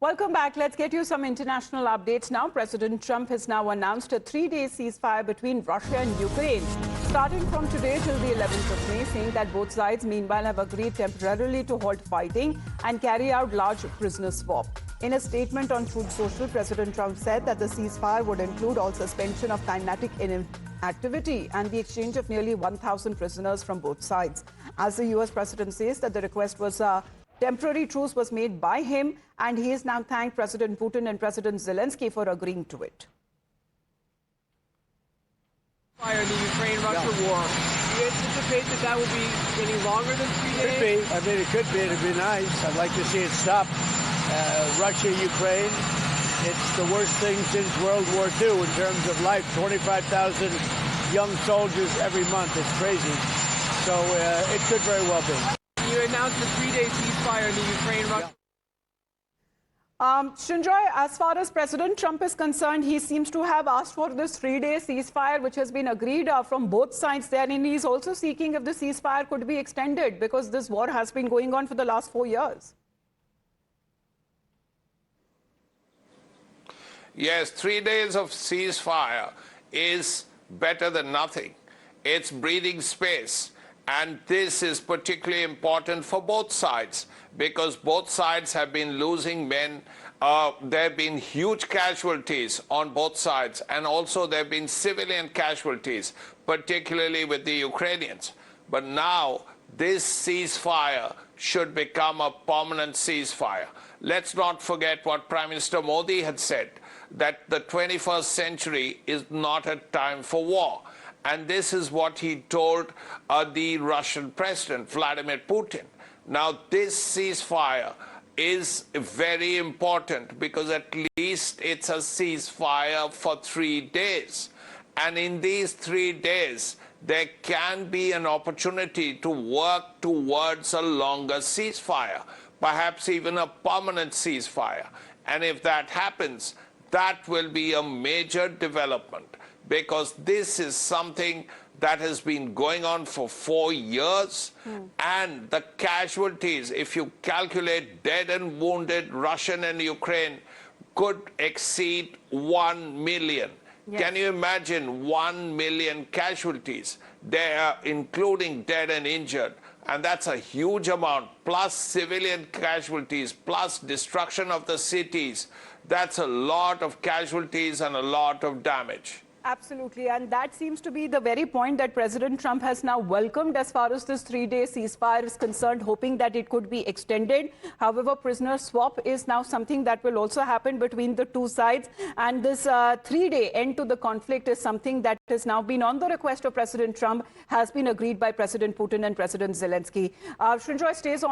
Welcome back. Let's get you some international updates now. President Trump has now announced a 3-day ceasefire between Russia and Ukraine, starting from today till the 11th of May, saying that both sides meanwhile have agreed temporarily to halt fighting and carry out large prisoner swap. In a statement on Truce Social, President Trump said that the ceasefire would include all suspension of kinetic activity and the exchange of nearly 1,000 prisoners from both sides. As the US president says that the request was temporary truce was made by him, and he has now thanked President Putin and President Zelensky for agreeing to it. Fire the Ukraine-Russia war. Do you anticipate that will be any longer than 3 days? Could be. I mean, it could be. It'd be nice. I'd like to see it stop. Russia, Ukraine, it's the worst thing since World War II in terms of life. 25,000 young soldiers every month. It's crazy. So it could very well be. You announced a 3-day ceasefire in the Ukraine-Russia. Shinjoy, as far as President Trump is concerned, he seems to have asked for this 3-day ceasefire, which has been agreed from both sides there. And he's also seeking if the ceasefire could be extended because this war has been going on for the last 4 years. Yes, 3 days of ceasefire is better than nothing. It's breathing space. And this is particularly important for both sides because both sides have been losing men. There have been huge casualties on both sides, and also there have been civilian casualties, particularly with the Ukrainians. But now this ceasefire should become a permanent ceasefire. Let's not forget what Prime Minister Modi had said, that the 21st century is not a time for war. And this is what he told the Russian president, Vladimir Putin. Now, this ceasefire is very important because at least it's a ceasefire for 3 days. And in these 3 days, there can be an opportunity to work towards a longer ceasefire, perhaps even a permanent ceasefire. And if that happens, that will be a major development, because this is something that has been going on for 4 years. And the casualties, if you calculate dead and wounded Russian and Ukraine, could exceed 1 million. Yes. Can you imagine 1 million casualties there, including dead and injured? And that's a huge amount, plus civilian casualties, plus destruction of the cities. That's a lot of casualties and a lot of damage. Absolutely, and that seems to be the very point that President Trump has now welcomed as far as this 3-day ceasefire is concerned, hoping that it could be extended. However, prisoner swap is now something that will also happen between the two sides, and this 3-day end to the conflict is something that has now been on the request of President Trump, has been agreed by President Putin and President Zelensky. Shinjoy stays on.